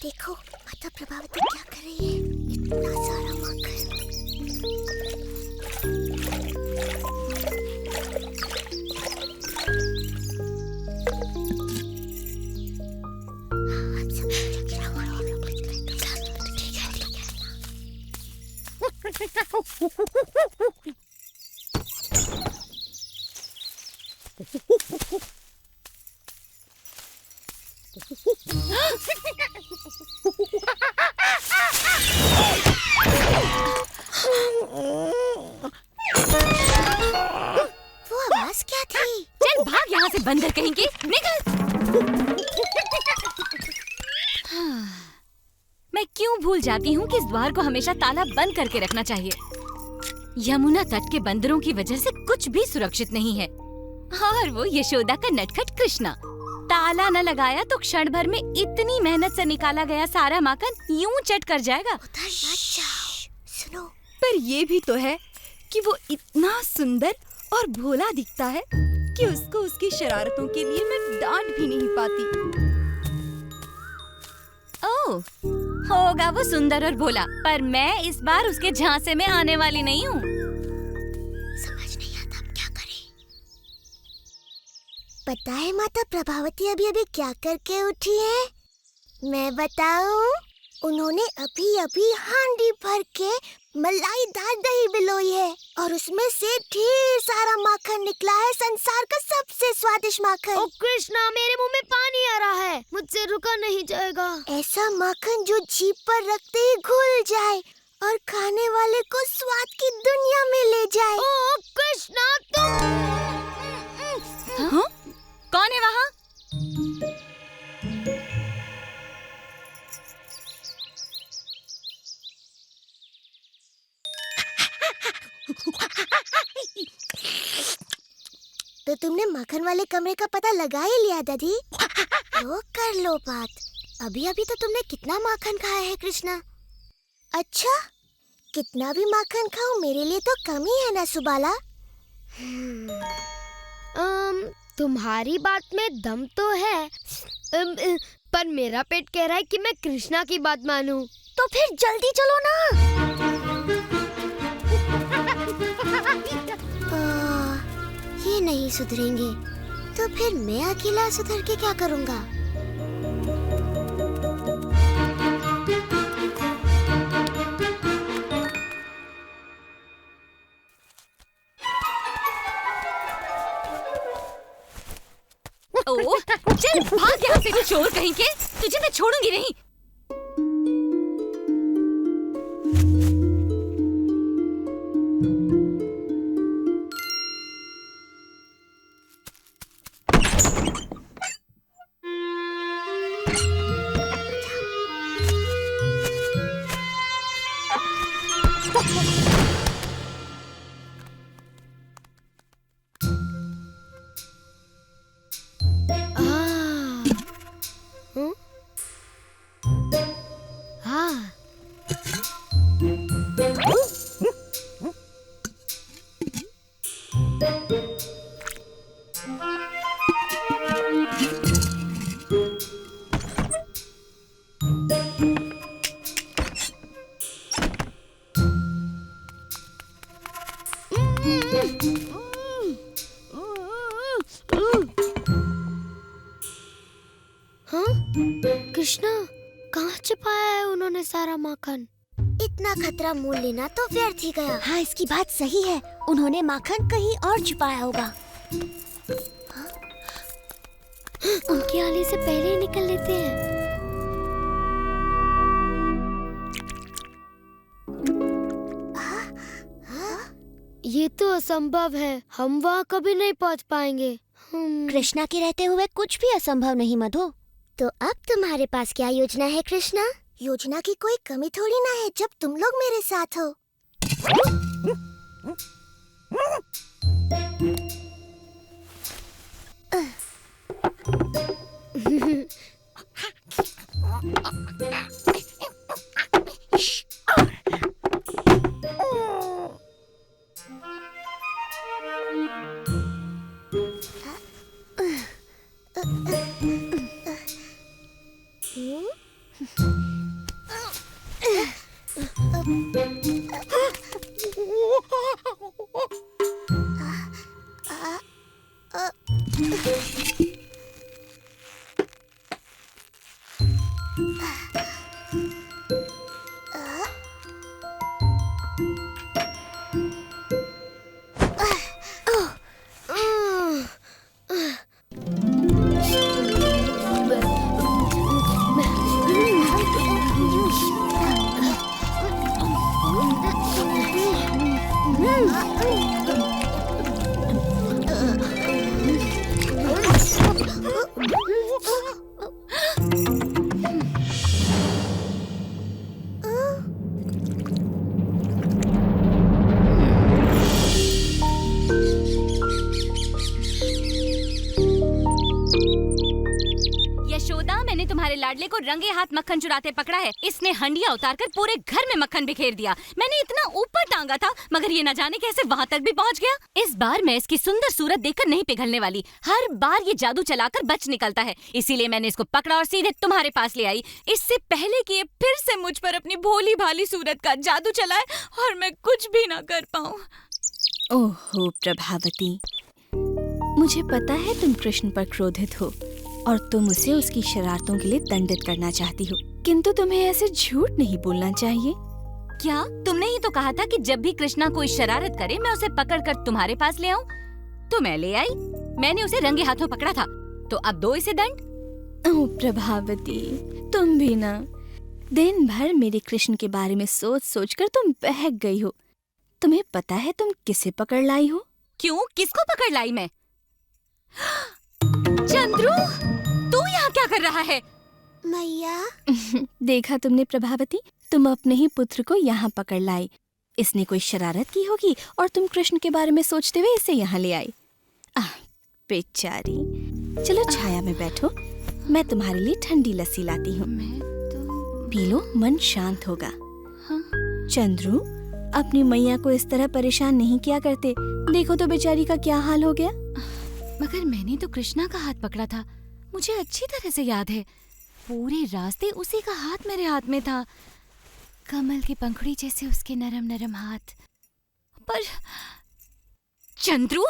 देखो माता प्रभावती क्या कर रही है। इतना सारा माखन। वो आवाज क्या थी? चल भाग यहाँ से बंदर कहेंगे, निकल। मैं क्यों भूल जाती हूँ कि इस द्वार को हमेशा ताला बंद करके रखना चाहिए। यमुना तट के बंदरों की वजह से कुछ भी सुरक्षित नहीं है। और वो यशोदा का नटखट कृष्णा, ताला न लगाया तो क्षण भर में इतनी मेहनत से निकाला गया सारा माखन यूं चट कर जाएगा। सुनो, पर ये भी तो है कि वो इतना सुंदर और भोला दिखता है कि उसको उसकी शरारतों के लिए मैं डांट भी नहीं पाती। ओह, होगा वो सुंदर और भोला, पर मैं इस बार उसके झांसे में आने वाली नहीं हूँ। समझ नहीं आता हम क्या करें। पता है माता प्रभावती अभी अभी क्या करके उठी है? मैं बताऊं? उन्होंने अभी अभी हांडी भर के मलाईदार दही बिलोई है और उसमें से ढेर सारा माखन निकला है, संसार का सबसे स्वादिष्ट माखन। ओ कृष्णा, मेरे मुंह में पानी आ रहा है, मुझसे रुका नहीं जाएगा। ऐसा माखन जो जीभ पर रखते ही घुल जाए और खाने वाले को स्वाद की दुनिया में ले जाए। ओ कृष्णा, तुम हाँ? कौन है वहाँ? तो तुमने माखन वाले कमरे का पता लगा ही लिया दादी? तो कर लो बात। अभी अभी तो तुमने कितना माखन खाया है कृष्णा? अच्छा, कितना भी माखन खाओ मेरे लिए तो कम ही है ना सुबाला। तुम्हारी बात में दम तो है, पर मेरा पेट कह रहा है कि मैं कृष्णा की बात मानूं। तो फिर जल्दी चलो ना। ये नहीं सुधरेंगे तो फिर मैं अकेला सुधर के क्या करूँगा? ओह, चल भाग यहाँ से, चोर कहीं के, तुझे मैं छोड़ूंगी नहीं। कृष्णा, कहाँ छिपाया है उन्होंने सारा माखन? इतना खतरा मोल लेना तो व्यर्थ ही गया। हाँ, इसकी बात सही है, उन्होंने माखन कहीं और छुपाया होगा। उनके आने से पहले ही निकल लेते हैं। ये तो असंभव है, हम वहाँ कभी नहीं पहुँच पाएंगे। कृष्णा के रहते हुए कुछ भी असंभव नहीं मधु। तो अब तुम्हारे पास क्या योजना है कृष्णा? योजना की कोई कमी थोड़ी ना है जब तुम लोग मेरे साथ हो। यशोदा, मैंने तुम्हारे लाडले को रंगे हाथ मक्खन चुराते पकड़ा है। इसने हंडिया उतारकर पूरे घर में मक्खन बिखेर दिया। मैंने इतना ऊपर टांगा था, मगर ये न जाने कैसे वहाँ तक भी पहुँच गया। इस बार मैं इसकी सुंदर सूरत देखकर नहीं पिघलने वाली। हर बार ये जादू चलाकर बच निकलता है, इसीलिए मैंने इसको पकड़ा और सीधे तुम्हारे पास ले आई, इससे पहले कि ये फिर से मुझ पर अपनी भोली भाली सूरत का जादू चलाए और मैं कुछ भी न कर पाऊँ। ओहो प्रभावती, मुझे पता है तुम कृष्ण पर क्रोधित हो और तुम उसे उसकी शरारतों के लिए दंडित करना चाहती हो, किंतु तुम्हें ऐसे झूठ नहीं बोलना चाहिए। क्या तुमने ही तो कहा था कि जब भी कृष्णा कोई शरारत करे मैं उसे पकड़कर तुम्हारे पास ले आऊं? तो मैं ले आई। मैंने उसे रंगे हाथों पकड़ा था, तो अब दो इसे दंड। ओह प्रभावती, तुम भी ना, दिन भर मेरे कृष्ण के बारे में सोच सोच कर तुम बहक गई हो। तुम्हें पता है तुम किसे पकड़ लाई हो? क्यों, किसको पकड़ लाई मैं? चंद्रू, तू यहाँ क्या कर रहा है? मैया, देखा तुमने प्रभावती, तुम अपने ही पुत्र को यहाँ पकड़ लाई। इसने कोई शरारत की होगी और तुम कृष्ण के बारे में सोचते हुए इसे यहाँ ले आई। बेचारी, चलो छाया में बैठो, मैं तुम्हारे लिए ठंडी लस्सी लाती हूँ। पी लो, मन शांत होगा। चंद्रू, अपनी मैया को इस तरह परेशान नहीं किया करते। देखो तो बेचारी का क्या हाल हो गया। मगर मैंने तो कृष्णा का हाथ पकड़ा था, मुझे अच्छी तरह से याद है। पूरे रास्ते उसी का हाथ मेरे हाथ में था, कमल की पंखुड़ी जैसे उसके नरम नरम हाथ। पर चंद्रू,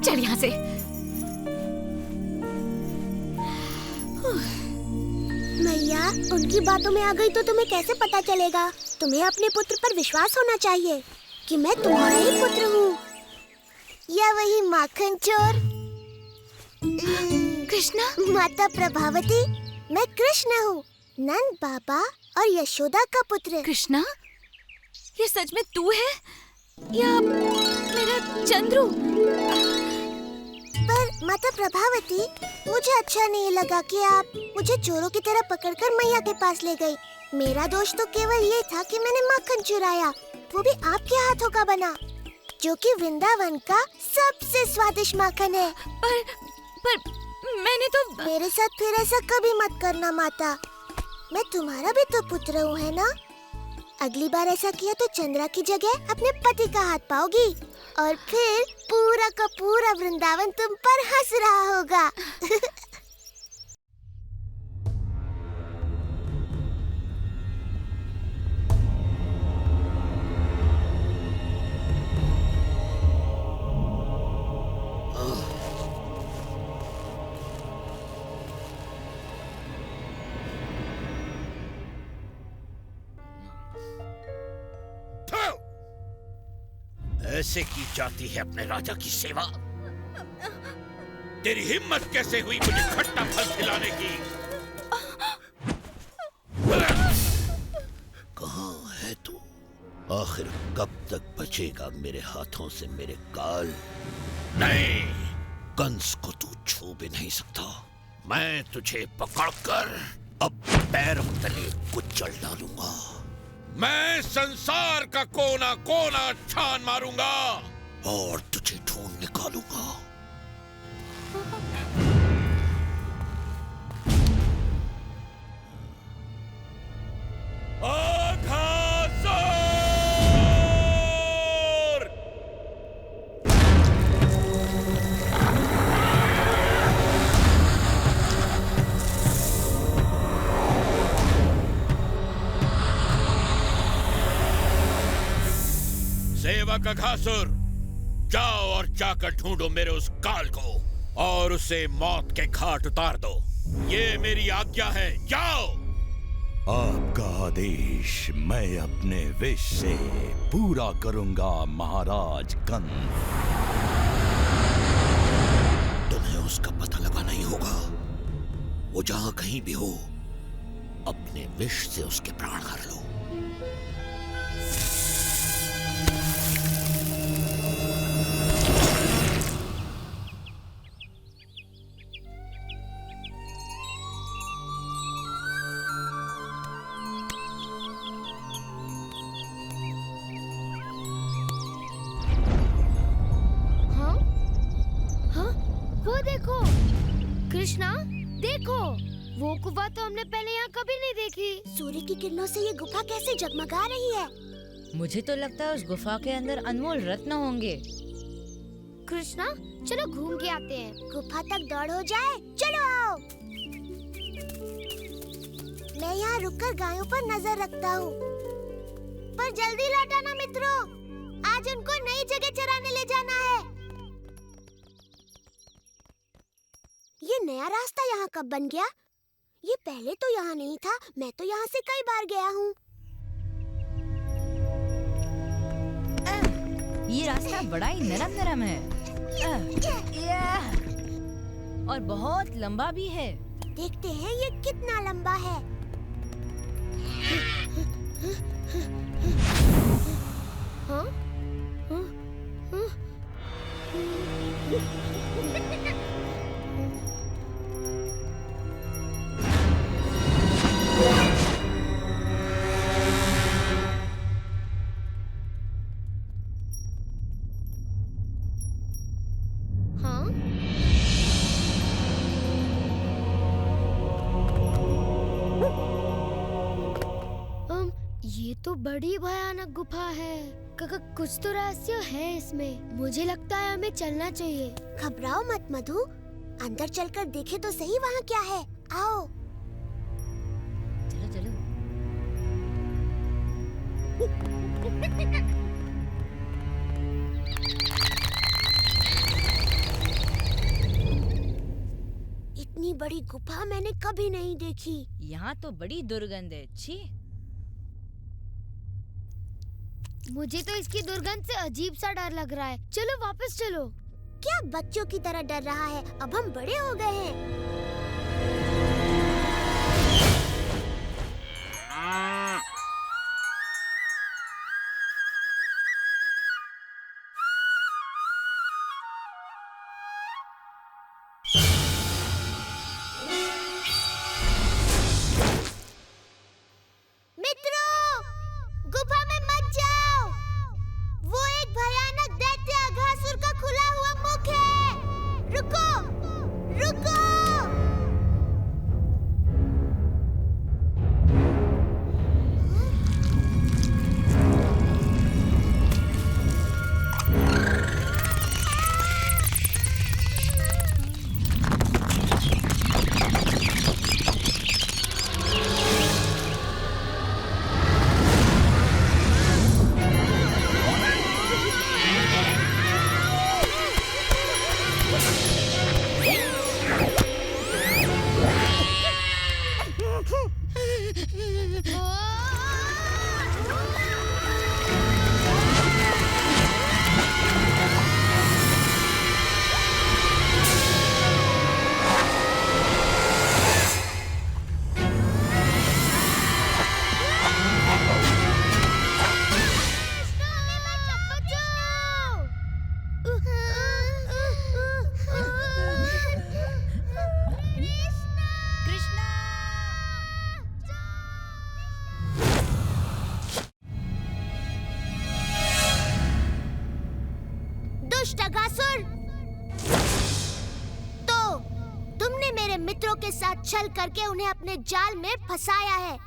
चल यहाँ से। मैया, उनकी बातों में आ गई तो तुम्हें कैसे पता चलेगा? तुम्हें अपने पुत्र पर विश्वास होना चाहिए कि मैं तुम्हारा ही पुत्र हूँ। या वही माखन चोर कृष्णा? माता प्रभावती, मैं कृष्ण हूँ, नंद बाबा और यशोदा का पुत्र। कृष्णा, ये सच में तू है या मेरा चंद्रू? पर माता प्रभावती, मुझे अच्छा नहीं लगा कि आप मुझे चोरों की तरह पकड़कर मैया के पास ले गई। मेरा दोष तो केवल ये था कि मैंने माखन चुराया, वो भी आपके हाथों का बना, जो कि वृंदावन का सबसे स्वादिष्ट माखन है। पर मैंने तो... मेरे साथ फिर ऐसा कभी मत करना माता, मैं तुम्हारा भी तो पुत्र हूँ, है ना? अगली बार ऐसा किया तो चंद्रा की जगह अपने पति का हाथ पाओगी और फिर पूरा का पूरा वृंदावन तुम पर हंस रहा होगा। ऐसे की जाती है अपने राजा की सेवा? तेरी हिम्मत कैसे हुई मुझे खट्टा फल खिलाने की? कहाँ है तू? आखिर कब तक बचेगा मेरे हाथों से मेरे काल? नहीं, कंस को तू छू भी नहीं सकता। मैं तुझे पकड़कर अब पैरों तले कुचल डालूंगा। मैं संसार का कोना कोना छान मारूंगा और तुझे ढूंढ निकालूंगा। सेवक अघासुर, जाओ और जाकर ढूंढो मेरे उस काल को। और उसे मौत के घाट उतार दो। ये मेरी आज्ञा है, जाओ। आपका आदेश मैं अपने विश से पूरा करूंगा महाराज कंस। तुम्हें उसका पता लगाना ही होगा। वो जहां कहीं भी हो, अपने विश से उसके प्राण हर लो। वो देखो कृष्णा, देखो वो गुफा तो हमने पहले यहाँ कभी नहीं देखी। सूर्य की किरणों से ये गुफा कैसे जगमगा रही है। मुझे तो लगता है उस गुफा के अंदर अनमोल रत्न होंगे। कृष्णा चलो घूम के आते हैं। गुफा तक दौड़ हो जाए, चलो आओ। मैं यहाँ रुककर गायों पर नजर रखता हूँ, पर जल्दी लौट आना मित्रों, आज उनको नई जगह चराने ले जाना है। ये नया रास्ता यहाँ कब बन गया? ये पहले तो यहाँ नहीं था। मैं तो यहाँ से कई बार गया हूँ। ये रास्ता बड़ा ही नरम है और बहुत लंबा भी है। देखते हैं ये कितना लंबा है। हाँ? ये तो बड़ी भयानक गुफा है। कुछ तो रहस्य है इसमें। मुझे लगता है हमें चलना चाहिए। घबराओ मत मधु, अंदर चलकर देखे तो सही वहाँ क्या है। आओ। चलो चलो। इतनी बड़ी गुफा मैंने कभी नहीं देखी। यहाँ तो बड़ी दुर्गंध है। छी। मुझे तो इसकी दुर्गंध से अजीब सा डर लग रहा है। चलो वापस चलो। क्या बच्चों की तरह डर रहा है? अब हम बड़े हो गए हैं। तो तुमने मेरे मित्रों के साथ छल करके उन्हें अपने जाल में फंसाया है।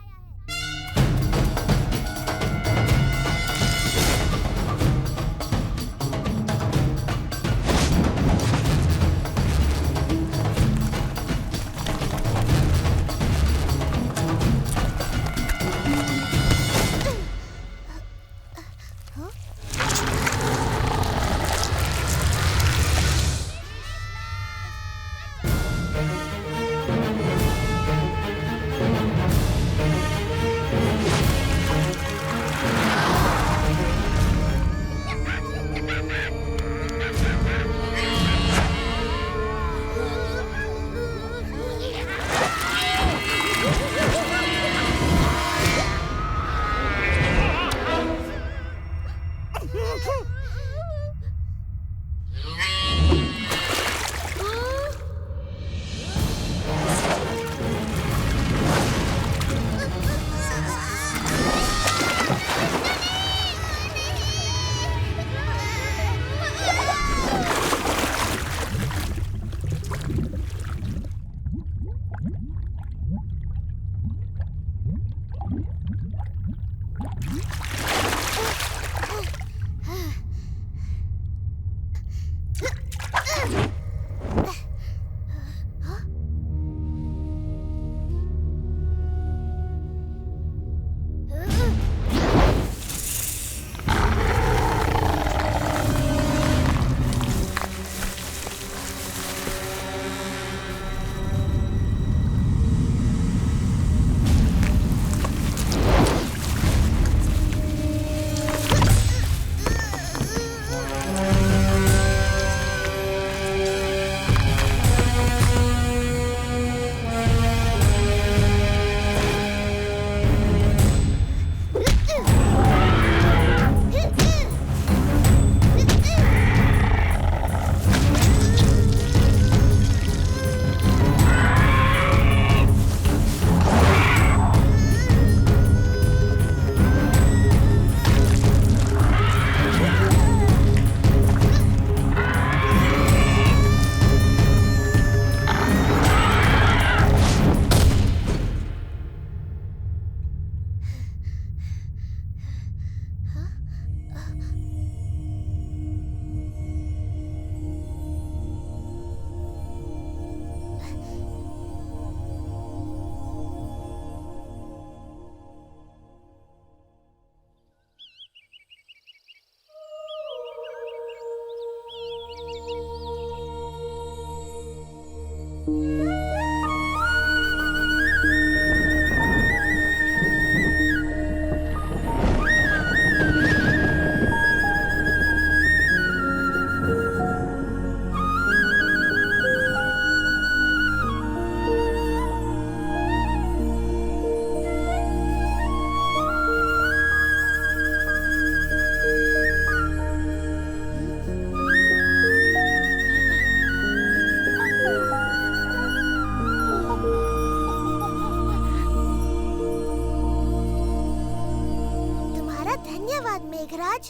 मेघराज,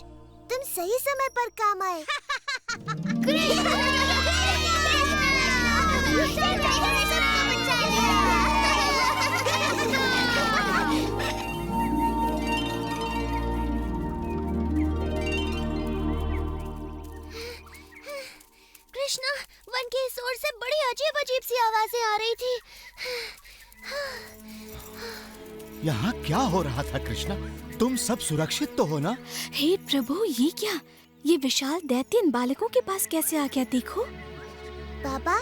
तुम सही समय पर काम आए। कृष्णा, वन के इस ओर से बड़ी अजीब अजीब सी आवाजें आ रही थी। यहाँ क्या हो रहा था कृष्णा? तुम सब सुरक्षित तो हो ना? हे प्रभु, ये क्या? ये विशाल दैत्य इन बालकों के पास कैसे आ गया? देखो बाबा,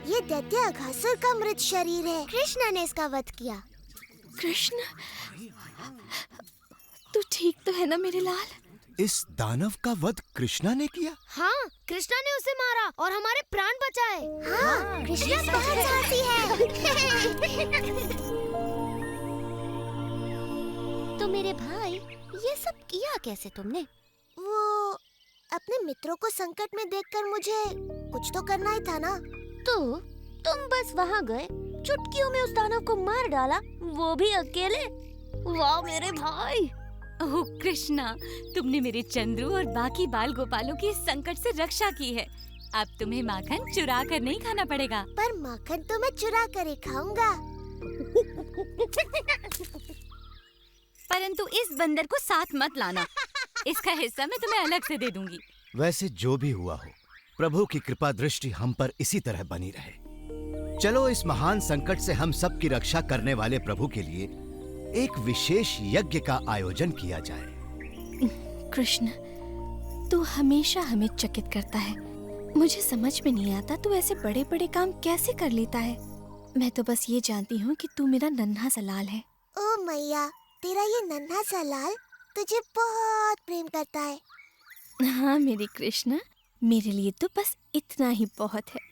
ये दैत्य अघासुर का मृत शरीर है। कृष्णा ने इसका वध किया। कृष्ण, तू ठीक तो है ना मेरे लाल? इस दानव का वध कृष्णा ने किया? हाँ, कृष्णा ने उसे मारा और हमारे प्राण बचाए। हाँ, कृष्णा बहुत साहसी है। तो मेरे भाई, ये सब किया कैसे तुमने? वो अपने मित्रों को संकट में देखकर मुझे कुछ तो करना ही था ना। तो तुम बस वहाँ गए, चुटकियों में उस दानव को मार डाला, वो भी अकेले। वाह मेरे भाई! ओह कृष्णा, तुमने मेरे चंद्रू और बाकी बाल गोपालों की इस संकट से रक्षा की है। अब तुम्हें माखन चुरा कर नहीं खाना पड़ेगा। पर माखन तो मैं चुरा कर ही खाऊंगा। परंतु इस बंदर को साथ मत लाना। इसका हिस्सा मैं तुम्हें अलग से दे दूंगी। वैसे जो भी हुआ हो, प्रभु की कृपा दृष्टि हम पर इसी तरह बनी रहे। चलो इस महान संकट से हम सब की रक्षा करने वाले प्रभु के लिए एक विशेष यज्ञ का आयोजन किया जाए। कृष्ण, तू हमेशा हमें चकित करता है। मुझे समझ में नहीं आता तू ऐसे बड़े बड़े काम कैसे कर लेता है। मैं तो बस ये जानती हूँ कि तू मेरा नन्हा सा लाल है। ओ मैया, तेरा ये नन्हा सा लाल तुझे बहुत प्रेम करता है। हाँ मेरी कृष्णा, मेरे लिए तो बस इतना ही बहुत है।